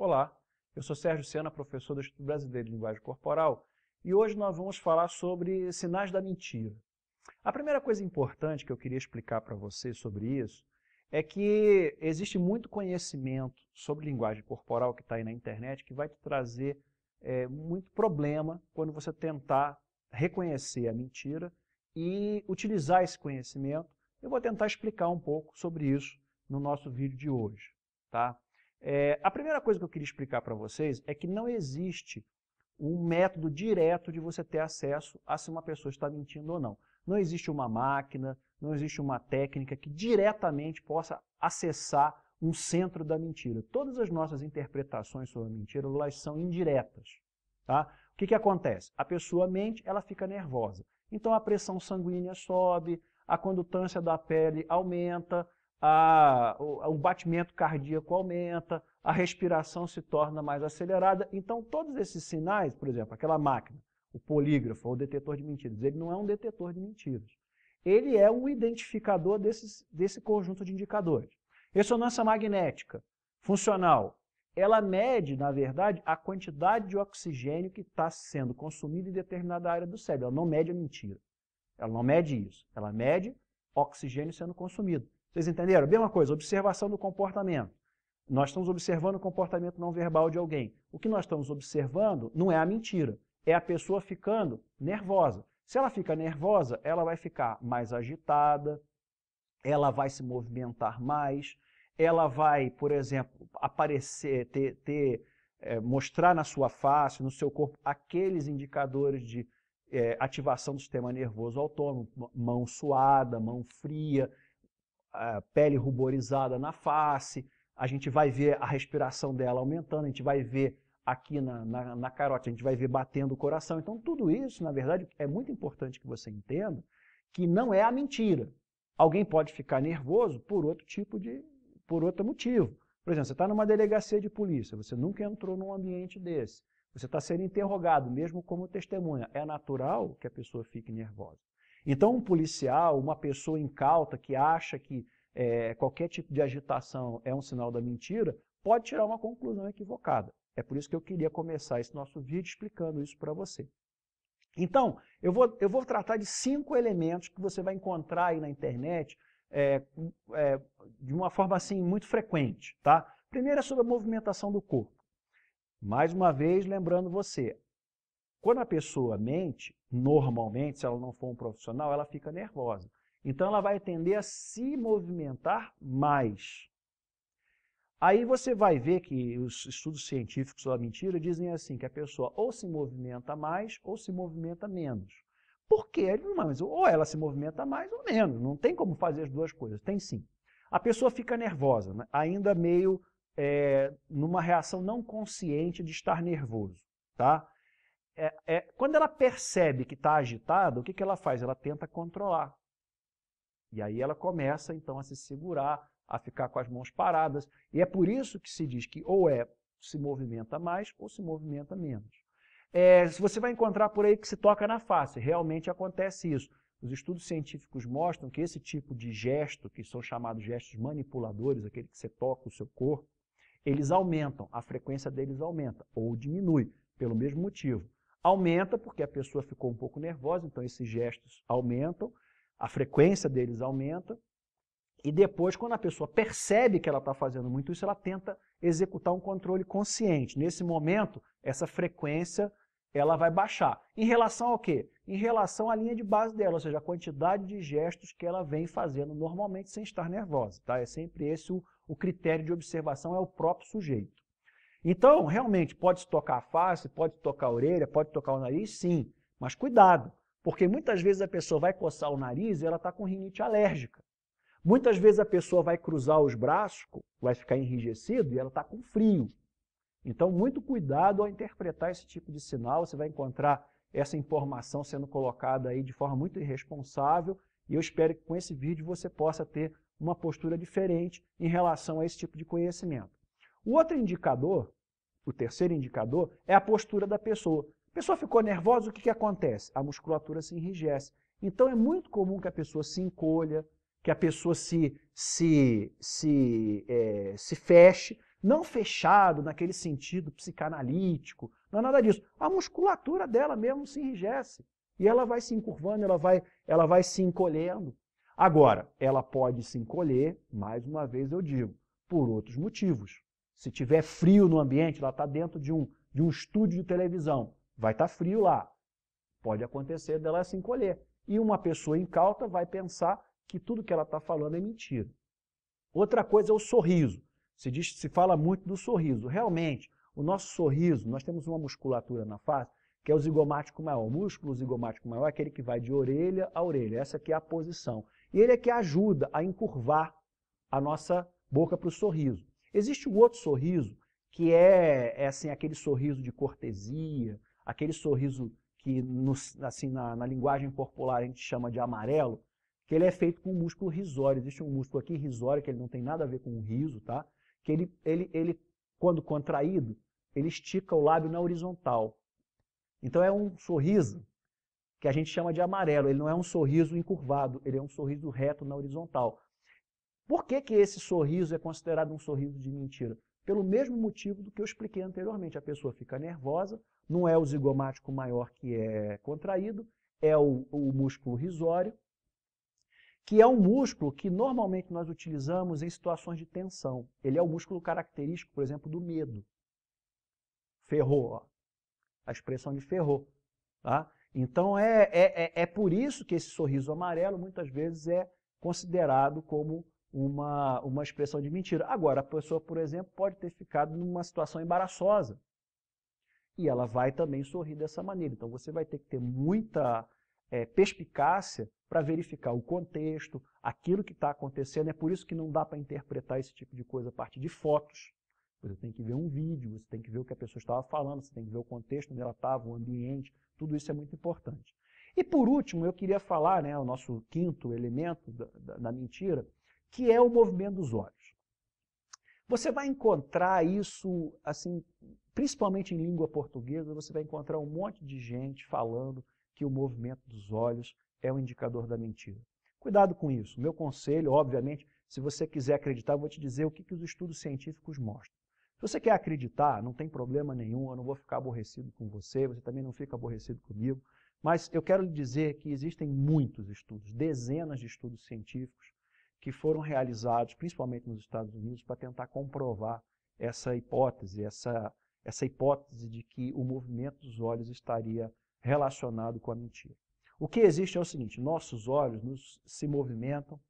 Olá, eu sou Sérgio Sena, professor do Instituto Brasileiro de Linguagem Corporal, e hoje nós vamos falar sobre sinais da mentira. A primeira coisa importante que eu queria explicar para você sobre isso é que existe muito conhecimento sobre linguagem corporal que está aí na internet que vai te trazer muito problema quando você tentar reconhecer a mentira e utilizar esse conhecimento. Eu vou tentar explicar um pouco sobre isso no nosso vídeo de hoje, tá? A primeira coisa que eu queria explicar para vocês é que não existe um método direto de você ter acesso a se uma pessoa está mentindo ou não. Não existe uma máquina, não existe uma técnica que diretamente possa acessar um centro da mentira. Todas as nossas interpretações sobre a mentira, elas são indiretas, tá? O que acontece? A pessoa mente, ela fica nervosa. Então a pressão sanguínea sobe, a condutância da pele aumenta, o batimento cardíaco aumenta, a respiração se torna mais acelerada. Então, todos esses sinais, por exemplo, aquela máquina, o polígrafo ou o detetor de mentiras, ele não é um detetor de mentiras. Ele é um identificador desse conjunto de indicadores. Ressonância magnética funcional, ela mede, na verdade, a quantidade de oxigênio que está sendo consumido em determinada área do cérebro. Ela não mede a mentira. Ela não mede isso. Ela mede oxigênio sendo consumido. Vocês entenderam? A mesma coisa, observação do comportamento. Nós estamos observando o comportamento não verbal de alguém. O que nós estamos observando não é a mentira, é a pessoa ficando nervosa. Se ela fica nervosa, ela vai ficar mais agitada, ela vai se movimentar mais, ela vai, por exemplo, aparecer, mostrar na sua face, no seu corpo, aqueles indicadores de ativação do sistema nervoso autônomo, mão suada, mão fria, a pele ruborizada na face, a gente vai ver a respiração dela aumentando, a gente vai ver aqui na carótida, a gente vai ver batendo o coração. Então tudo isso, na verdade, é muito importante que você entenda que não é a mentira. Alguém pode ficar nervoso por outro motivo. Por exemplo, você está numa delegacia de polícia, você nunca entrou num ambiente desse, você está sendo interrogado, mesmo como testemunha. É natural que a pessoa fique nervosa. Então, um policial, uma pessoa incauta que acha que qualquer tipo de agitação é um sinal da mentira, pode tirar uma conclusão equivocada. É por isso que eu queria começar esse nosso vídeo explicando isso para você. Então, eu vou tratar de 5 elementos que você vai encontrar aí na internet de uma forma assim muito frequente, tá? Primeiro é sobre a movimentação do corpo. Mais uma vez, lembrando você, quando a pessoa mente, normalmente, se ela não for um profissional, ela fica nervosa. Então, ela vai tender a se movimentar mais. Aí você vai ver que os estudos científicos sobre a mentira dizem assim, que a pessoa ou se movimenta mais ou se movimenta menos. Por quê? Mas ou ela se movimenta mais ou menos, não tem como fazer as duas coisas. Tem sim. A pessoa fica nervosa, né? Ainda meio numa reação não consciente de estar nervoso, tá? Quando ela percebe que está agitada, o que ela faz? Ela tenta controlar. E aí ela começa, então, a se segurar, a ficar com as mãos paradas. E é por isso que se diz que ou se movimenta mais ou se movimenta menos. Você vai encontrar por aí que se toca na face. Realmente acontece isso. Os estudos científicos mostram que esse tipo de gesto, que são chamados gestos manipuladores, aquele que você toca o seu corpo, eles aumentam, a frequência deles aumenta ou diminui, pelo mesmo motivo. Aumenta porque a pessoa ficou um pouco nervosa, então esses gestos aumentam, a frequência deles aumenta, e depois, quando a pessoa percebe que ela está fazendo muito isso, ela tenta executar um controle consciente. Nesse momento, essa frequência ela vai baixar. Em relação ao quê? Em relação à linha de base dela, ou seja, a quantidade de gestos que ela vem fazendo normalmente sem estar nervosa. Tá? É sempre esse o critério de observação, é o próprio sujeito. Então, realmente, pode-se tocar a face, pode tocar a orelha, pode tocar o nariz, sim. Mas cuidado, porque muitas vezes a pessoa vai coçar o nariz e ela está com rinite alérgica. Muitas vezes a pessoa vai cruzar os braços, vai ficar enrijecido e ela está com frio. Então, muito cuidado ao interpretar esse tipo de sinal. Você vai encontrar essa informação sendo colocada aí de forma muito irresponsável e eu espero que com esse vídeo você possa ter uma postura diferente em relação a esse tipo de conhecimento. O outro indicador, o terceiro indicador, é a postura da pessoa. A pessoa ficou nervosa, o que acontece? A musculatura se enrijece. Então, é muito comum que a pessoa se encolha, que a pessoa se feche, Não fechado naquele sentido psicanalítico, não é nada disso. A musculatura dela mesmo se enrijece. E ela vai se encurvando, ela vai se encolhendo. Agora, ela pode se encolher, mais uma vez eu digo, por outros motivos. Se tiver frio no ambiente, ela está dentro de um estúdio de televisão, vai estar frio lá. Pode acontecer dela se encolher. E uma pessoa incauta vai pensar que tudo que ela está falando é mentira. Outra coisa é o sorriso. Se fala muito do sorriso. Realmente, o nosso sorriso, nós temos uma musculatura na face, que é o zigomático maior. O músculo zigomático maior é aquele que vai de orelha a orelha. Essa aqui é a posição. E ele é que ajuda a encurvar a nossa boca para o sorriso. Existe um outro sorriso, que é assim, aquele sorriso de cortesia, aquele sorriso que assim, na linguagem popular a gente chama de amarelo, que ele é feito com o músculo risório. Existe um músculo aqui risório, que ele não tem nada a ver com o riso, tá? Que ele, quando contraído, ele estica o lábio na horizontal. Então é um sorriso que a gente chama de amarelo. Ele não é um sorriso encurvado, ele é um sorriso reto na horizontal. Por que que esse sorriso é considerado um sorriso de mentira? Pelo mesmo motivo do que eu expliquei anteriormente. A pessoa fica nervosa, não é o zigomático maior que é contraído, é o músculo risório, que é um músculo que normalmente nós utilizamos em situações de tensão. Ele é o músculo característico, por exemplo, do medo. Ferrou, ó. A expressão de ferrou. Tá? Então é por isso que esse sorriso amarelo muitas vezes é considerado como uma expressão de mentira. Agora, a pessoa, por exemplo, pode ter ficado numa situação embaraçosa e ela vai também sorrir dessa maneira. Então você vai ter que ter muita perspicácia para verificar o contexto, aquilo que está acontecendo. É por isso que não dá para interpretar esse tipo de coisa a partir de fotos. Você tem que ver um vídeo, você tem que ver o que a pessoa estava falando, você tem que ver o contexto onde ela estava, o ambiente, tudo isso é muito importante. E por último, eu queria falar, o nosso quinto elemento da mentira, que é o movimento dos olhos. Você vai encontrar isso, assim, principalmente em língua portuguesa, você vai encontrar um monte de gente falando que o movimento dos olhos é um indicador da mentira. Cuidado com isso. Meu conselho, obviamente, se você quiser acreditar, eu vou te dizer o que os estudos científicos mostram. Se você quer acreditar, não tem problema nenhum, eu não vou ficar aborrecido com você, você também não fica aborrecido comigo, mas eu quero lhe dizer que existem muitos estudos, dezenas de estudos científicos que foram realizados, principalmente nos Estados Unidos, para tentar comprovar essa hipótese, essa hipótese de que o movimento dos olhos estaria relacionado com a mentira. O que existe é o seguinte: nossos olhos se movimentam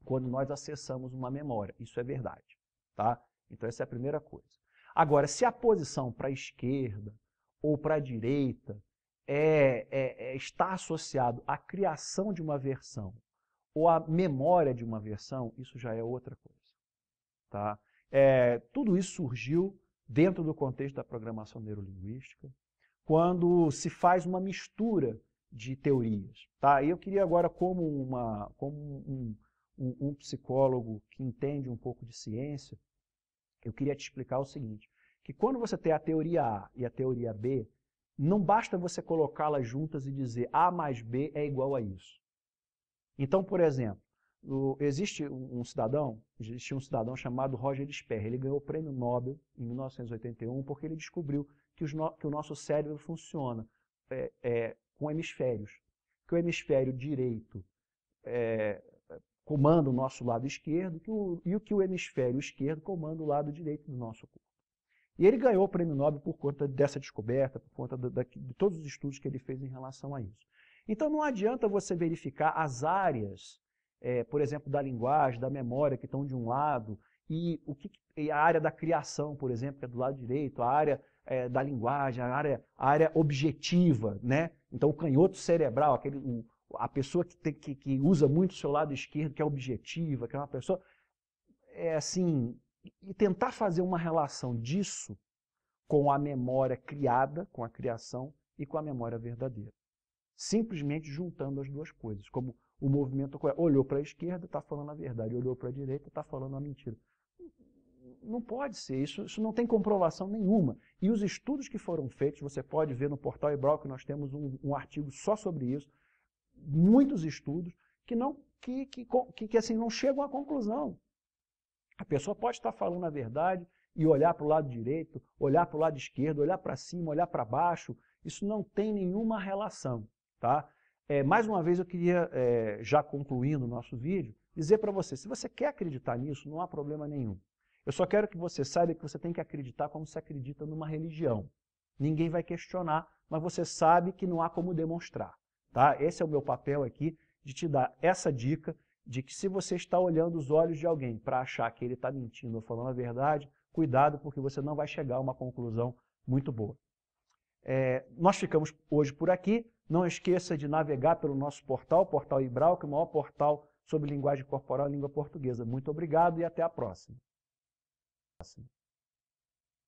quando nós acessamos uma memória. Isso é verdade, tá? Então essa é a primeira coisa. Agora, se a posição para a esquerda ou para a direita está associado à criação de uma versão ou à memória de uma versão, isso já é outra coisa. Tá? Tudo isso surgiu dentro do contexto da programação neurolinguística, quando se faz uma mistura de teorias. Tá? E eu queria agora, como um psicólogo que entende um pouco de ciência, eu queria te explicar o seguinte, que quando você tem a teoria A e a teoria B, não basta você colocá-las juntas e dizer A mais B é igual a isso. Então, por exemplo, existia um cidadão chamado Roger Sperry. Ele ganhou o prêmio Nobel em 1981 porque ele descobriu que o nosso cérebro funciona com hemisférios. Que o hemisfério direito comanda o nosso lado esquerdo e que o hemisfério esquerdo comanda o lado direito do nosso corpo. E ele ganhou o prêmio Nobel por conta dessa descoberta, por conta de todos os estudos que ele fez em relação a isso. Então não adianta você verificar as áreas, por exemplo, da linguagem, da memória, que estão de um lado, e a área da criação, por exemplo, que é do lado direito, a área da linguagem, a área objetiva, né? Então o canhoto cerebral, a pessoa que usa muito o seu lado esquerdo, que é objetiva, que é uma pessoa, assim, e tentar fazer uma relação disso com a memória criada, com a criação, e com a memória verdadeira. Simplesmente juntando as duas coisas, como o movimento olhou para a esquerda, está falando a verdade, olhou para a direita, está falando a mentira. Não pode ser, isso não tem comprovação nenhuma. E os estudos que foram feitos, você pode ver no portal Ebrau, que nós temos um artigo só sobre isso, muitos estudos que assim, não chegam à conclusão. A pessoa pode estar falando a verdade e olhar para o lado direito, olhar para o lado esquerdo, olhar para cima, olhar para baixo, isso não tem nenhuma relação, tá? Mais uma vez eu queria, já concluindo o nosso vídeo, dizer para você, se você quer acreditar nisso, não há problema nenhum. Eu só quero que você saiba que você tem que acreditar como se acredita numa religião. Ninguém vai questionar, mas você sabe que não há como demonstrar, tá? Esse é o meu papel aqui, de te dar essa dica, de que se você está olhando os olhos de alguém para achar que ele está mentindo ou falando a verdade, cuidado, porque você não vai chegar a uma conclusão muito boa. Nós ficamos hoje por aqui. Não esqueça de navegar pelo nosso portal, Portal Ibrau, que é o maior portal sobre linguagem corporal e língua portuguesa. Muito obrigado e até a próxima.